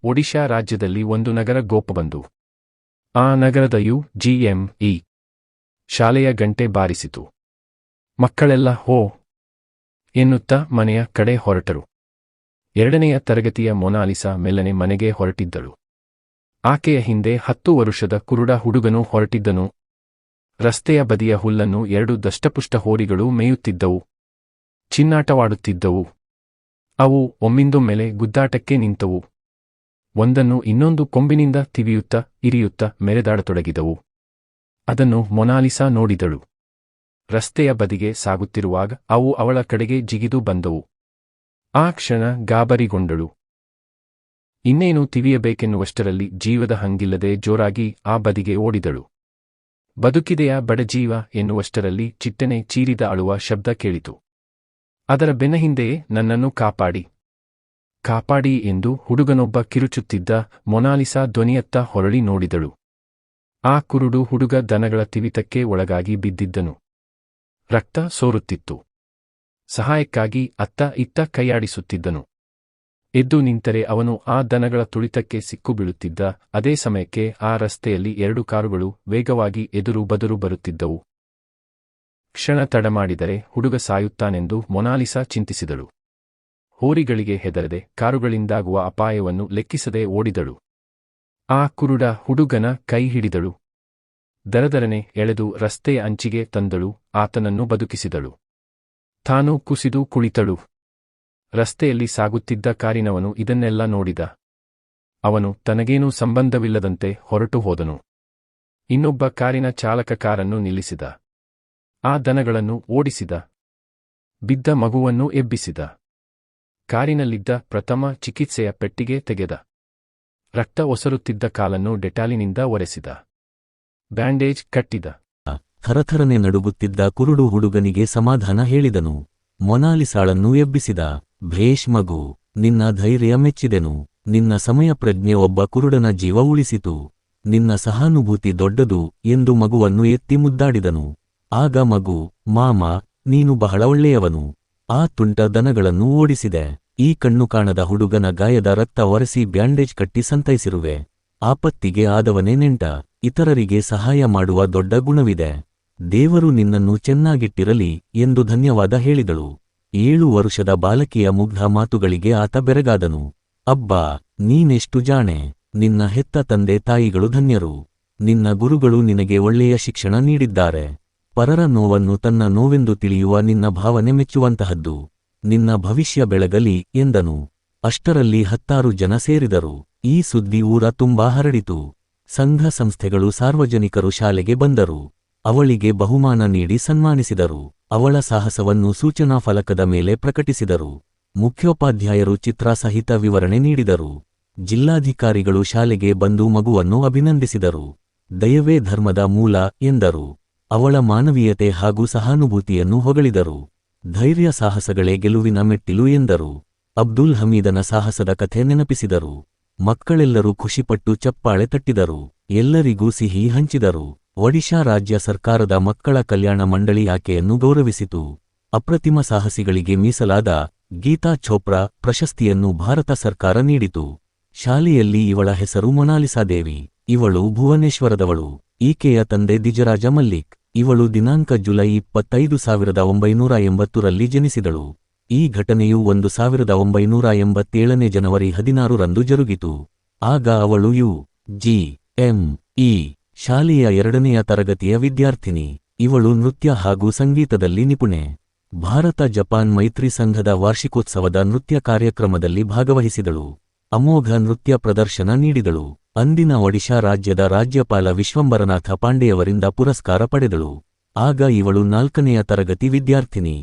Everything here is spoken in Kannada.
ಒಡಿಶಾ ರಾಜ್ಯದಲ್ಲಿ ಒಂದು ನಗರ ಗೋಪಬಂಧು. ಆ ನಗರದ ಯು.ಜಿ.ಎಂ.ಇ. ಶಾಲೆಯ ಗಂಟೆ ಬಾರಿಸಿತು. ಮಕ್ಕಳೆಲ್ಲ ಹೋ ಎನ್ನುತ್ತಾ ಮನೆಯ ಕಡೆ ಹೊರಟರು. 2ನೆಯ ತರಗತಿಯ ಮೊನಾಲಿಸಾ ಮೆಲ್ಲನೆ ಮನೆಗೆ ಹೊರಟಿದ್ದಳು. ಆಕೆಯ ಹಿಂದೆ 10 ವರುಷದ ಕುರುಡ ಹುಡುಗನು ಹೊರಟಿದ್ದನು. ರಸ್ತೆಯ ಬದಿಯ ಹುಲ್ಲನ್ನು 2 ದಷ್ಟಪುಷ್ಟ ಹೋರಿಗಳು ಮೇಯುತ್ತಿದ್ದವು. ಚಿನ್ನಾಟವಾಡುತ್ತಿದ್ದವು. ಅವು ಒಮ್ಮಿಂದೊಮ್ಮೆಲೆ ಗುದ್ದಾಟಕ್ಕೆ ನಿಂತವು. ಒಂದನ್ನು ಇನ್ನೊಂದು ಕೊಂಬಿನಿಂದ ತಿವಿಯುತ್ತಾ ಇರಿಯುತ್ತಾ ಮೆರೆದಾಡತೊಡಗಿದವು. ಅದನ್ನು ಮೊನಾಲಿಸಾ ನೋಡಿದಳು. ರಸ್ತೆಯ ಬದಿಗೆ ಸಾಗುತ್ತಿರುವಾಗ ಅವು ಅವಳ ಕಡೆಗೆ ಜಿಗಿದು ಬಂದವು. ಆ ಕ್ಷಣ ಗಾಬರಿಗೊಂಡಳು. ಇನ್ನೇನು ತಿವಿಯಬೇಕೆನ್ನುವಷ್ಟರಲ್ಲಿ ಜೀವದ ಹಂಗಿಲ್ಲದೆ ಜೋರಾಗಿ ಆ ಬದಿಗೆ ಓಡಿದಳು. ಬದುಕಿದೆಯಾ ಬಡಜೀವ ಎನ್ನುವಷ್ಟರಲ್ಲಿ ಚಿಟ್ಟನೆ ಚೀರಿದ ಅಳುವ ಶಬ್ದ ಕೇಳಿತು. ಅದರ ಬೆನ್ನ ಹಿಂದೆಯೇ ನನ್ನನ್ನು ಕಾಪಾಡಿ, ಕಾಪಾಡಿ ಎಂದು ಹುಡುಗನೊಬ್ಬ ಕಿರುಚುತ್ತಿದ್ದ. ಮೊನಾಲಿಸಾ ಧ್ವನಿಯತ್ತ ಹೊರಳಿ ನೋಡಿದಳು. ಆ ಕುರುಡು ಹುಡುಗ ದನಗಳ ತಿವಿತಕ್ಕೆ ಒಳಗಾಗಿ ಬಿದ್ದಿದ್ದನು. ರಕ್ತ ಸೋರುತ್ತಿತ್ತು. ಸಹಾಯಕ್ಕಾಗಿ ಅತ್ತ ಇತ್ತ ಕೈಯಾಡಿಸುತ್ತಿದ್ದನು. ಎದ್ದು ನಿಂತರೆ ಅವನು ಆ ದನಗಳ ತುಳಿತಕ್ಕೆ ಸಿಕ್ಕುಬೀಳುತ್ತಿದ್ದ. ಅದೇ ಸಮಯಕ್ಕೆ ಆ ರಸ್ತೆಯಲ್ಲಿ 2 ಕಾರುಗಳು ವೇಗವಾಗಿ ಎದುರು ಬದುರು ಬರುತ್ತಿದ್ದವು. ಕ್ಷಣ ತಡಮಾಡಿದರೆ ಹುಡುಗ ಸಾಯುತ್ತಾನೆಂದು ಮೊನಾಲಿಸಾ ಚಿಂತಿಸಿದಳು. ಹೋರಿಗಳಿಗೆ ಹೆದರದೆ ಕಾರುಗಳಿಂದಾಗುವ ಅಪಾಯವನ್ನು ಲೆಕ್ಕಿಸದೆ ಓಡಿದಳು. ಆ ಕುರುಡ ಹುಡುಗನ ಕೈ ಹಿಡಿದಳು. ದರದರನೆ ಎಳೆದು ರಸ್ತೆಯ ಅಂಚಿಗೆ ತಂದಳು. ಆತನನ್ನು ಬದುಕಿಸಿದಳು. ತಾನು ಕುಸಿದು ಕುಳಿತಳು. ರಸ್ತೆಯಲ್ಲಿ ಸಾಗುತ್ತಿದ್ದ ಕಾರಿನವನು ಇದನ್ನೆಲ್ಲ ನೋಡಿದ. ಅವನು ತನಗೇನೂ ಸಂಬಂಧವಿಲ್ಲದಂತೆ ಹೊರಟು ಹೋದನು. ಇನ್ನೊಬ್ಬ ಕಾರಿನ ಚಾಲಕ ಕಾರನ್ನು ನಿಲ್ಲಿಸಿದ. ಆ ದನಗಳನ್ನು ಓಡಿಸಿದ. ಬಿದ್ದ ಮಗುವನ್ನು ಎಬ್ಬಿಸಿದ. ಕಾರಿನಲ್ಲಿದ್ದ ಪ್ರಥಮ ಚಿಕಿತ್ಸೆಯ ಪೆಟ್ಟಿಗೆ ತೆಗೆದ. ರಕ್ತ ಒಸರುತ್ತಿದ್ದ ಕಾಲನ್ನು ಡೆಟಾಲಿನಿಂದ ಒರೆಸಿದ. ಬ್ಯಾಂಡೇಜ್ ಕಟ್ಟಿದ. ಥರಥರನೆ ನಡುಗುತ್ತಿದ್ದ ಕುರುಡು ಹುಡುಗನಿಗೆ ಸಮಾಧಾನ ಹೇಳಿದನು. ಮೊನಾಲಿಸಾಳನ್ನು ಎಬ್ಬಿಸಿದ. ಭೇಷ್ ಮಗು, ನಿನ್ನ ಧೈರ್ಯ ಮೆಚ್ಚಿದೆನು. ನಿನ್ನ ಸಮಯ ಪ್ರಜ್ಞೆ ಒಬ್ಬ ಕುರುಡನ ಜೀವ ಉಳಿಸಿತು. ನಿನ್ನ ಸಹಾನುಭೂತಿ ದೊಡ್ಡದು ಎಂದು ಮಗುವನ್ನು ಎತ್ತಿ ಮುದ್ದಾಡಿದನು. ಆಗ ಮಗು, ಮಾಮ, ನೀನು ಬಹಳ ಒಳ್ಳೆಯವನು. ಆ ತುಂಟ ದನಗಳನ್ನು ಓಡಿಸಿದೆ. ಈ ಕಣ್ಣು ಕಾಣದ ಹುಡುಗನ ಗಾಯದ ರಕ್ತ ಒರೆಸಿ ಬ್ಯಾಂಡೇಜ್ ಕಟ್ಟಿ ಸಂತೈಸಿರುವೆ. ಆಪತ್ತಿಗೆ ಆದವನೇ ನೆಂಟ. ಇತರರಿಗೆ ಸಹಾಯ ಮಾಡುವ ದೊಡ್ಡ ಗುಣವಿದೆ. ದೇವರು ನಿನ್ನನ್ನು ಚೆನ್ನಾಗಿಟ್ಟಿರಲಿ ಎಂದು ಧನ್ಯವಾದ ಹೇಳಿದಳು. 7 ವರುಷದ ಬಾಲಕಿಯ ಮುಗ್ಧ ಮಾತುಗಳಿಗೆ ಆತ ಬೆರಗಾದನು. ಅಬ್ಬಾ, ನೀನೆಷ್ಟು ಜಾಣೆ. ನಿನ್ನ ಹೆತ್ತ ತಂದೆ ತಾಯಿಗಳು ಧನ್ಯರು. ನಿನ್ನ ಗುರುಗಳು ನಿನಗೆ ಒಳ್ಳೆಯ ಶಿಕ್ಷಣ ನೀಡಿದ್ದಾರೆ. ಪರರ ನೋವನ್ನು ತನ್ನ ನೋವೆಂದು ತಿಳಿಯುವ ನಿನ್ನ ಭಾವನೆ ಮೆಚ್ಚುವಂತಹದ್ದು. ನಿನ್ನ ಭವಿಷ್ಯ ಬೆಳಗಲಿ ಎಂದನು. ಅಷ್ಟರಲ್ಲಿ 10 ಜನ ಸೇರಿದರು. ಈ ಸುದ್ದಿ ಊರ ತುಂಬಾ ಹರಡಿತು. ಸಂಘ ಸಂಸ್ಥೆಗಳು ಸಾರ್ವಜನಿಕರು ಶಾಲೆಗೆ ಬಂದರು. ಅವಳಿಗೆ ಬಹುಮಾನ ನೀಡಿ ಸನ್ಮಾನಿಸಿದರು. ಅವಳ ಸಾಹಸವನ್ನು ಸೂಚನಾ ಫಲಕದ ಮೇಲೆ ಪ್ರಕಟಿಸಿದರು. ಮುಖ್ಯೋಪಾಧ್ಯಾಯರು ಚಿತ್ರಸಹಿತ ವಿವರಣೆ ನೀಡಿದರು. ಜಿಲ್ಲಾಧಿಕಾರಿಗಳು ಶಾಲೆಗೆ ಬಂದು ಮಗುವನ್ನು ಅಭಿನಂದಿಸಿದರು. ದಯವೇ ಧರ್ಮದ ಮೂಲ ಎಂದರು. ಅವಳ ಮಾನವೀಯತೆ ಹಾಗೂ ಸಹಾನುಭೂತಿಯನ್ನು ಹೊಗಳಿದರು. ಧೈರ್ಯ ಸಾಹಸಗಳೇ ಗೆಲುವಿನ ಮೆಟ್ಟಿಲು ಎಂದರು. ಅಬ್ದುಲ್ ಹಮೀದನ ಸಾಹಸದ ಕಥೆ ನೆನಪಿಸಿದರು. ಮಕ್ಕಳೆಲ್ಲರೂ ಖುಷಿಪಟ್ಟು ಚಪ್ಪಾಳೆ ತಟ್ಟಿದರು. ಎಲ್ಲರಿಗೂ ಸಿಹಿ ಹಂಚಿದರು. ಒಡಿಶಾ ರಾಜ್ಯ ಸರ್ಕಾರದ ಮಕ್ಕಳ ಕಲ್ಯಾಣ ಮಂಡಳಿ ಆಕೆಯನ್ನು ಗೌರವಿಸಿತು. ಅಪ್ರತಿಮ ಸಾಹಸಿಗಳಿಗೆ ಮೀಸಲಾದ ಗೀತಾ ಚೋಪ್ರಾ ಪ್ರಶಸ್ತಿಯನ್ನು ಭಾರತ ಸರ್ಕಾರ ನೀಡಿತು. ಶಾಲೆಯಲ್ಲಿ ಇವಳ ಹೆಸರು ಮೊನಾಲಿಸಾದೇವಿ. ಇವಳು ಭುವನೇಶ್ವರದವಳು. ಈಕೆಯ ತಂದೆ ದಿಜರಾಜ ಮಲ್ಲಿಕ್. ಇವಳು ದಿನಾಂಕ ಜುಲೈ 25, 1980ರಲ್ಲಿ ಜನಿಸಿದಳು. ಈ ಘಟನೆಯು 1987 ಜನವರಿ 16ರಂದು ಜರುಗಿತು. ಆಗ ಅವಳು ಯು.ಜಿ.ಎಂ.ಇ. ಶಾಲೆಯ 2ನೆಯ ತರಗತಿಯ ವಿದ್ಯಾರ್ಥಿನಿ. ಇವಳು ನೃತ್ಯ ಹಾಗೂ ಸಂಗೀತದಲ್ಲಿ ನಿಪುಣೆ. ಭಾರತ-ಜಪಾನ್ ಮೈತ್ರಿ ಸಂಘದ ವಾರ್ಷಿಕೋತ್ಸವದ ನೃತ್ಯ ಕಾರ್ಯಕ್ರಮದಲ್ಲಿ ಭಾಗವಹಿಸಿದಳು. ಅಮೋಘ ನೃತ್ಯ ಪ್ರದರ್ಶನ ನೀಡಿದಳು. ಅಂದಿನ ಒಡಿಶಾ ರಾಜ್ಯದ ರಾಜ್ಯಪಾಲ ವಿಶ್ವಂಬರನಾಥ ಪಾಂಡೆಯವರಿಂದ ಪುರಸ್ಕಾರ ಪಡೆದಳು. ಆಗ ಇವಳು 4ನೆಯ ತರಗತಿ ವಿದ್ಯಾರ್ಥಿನಿ.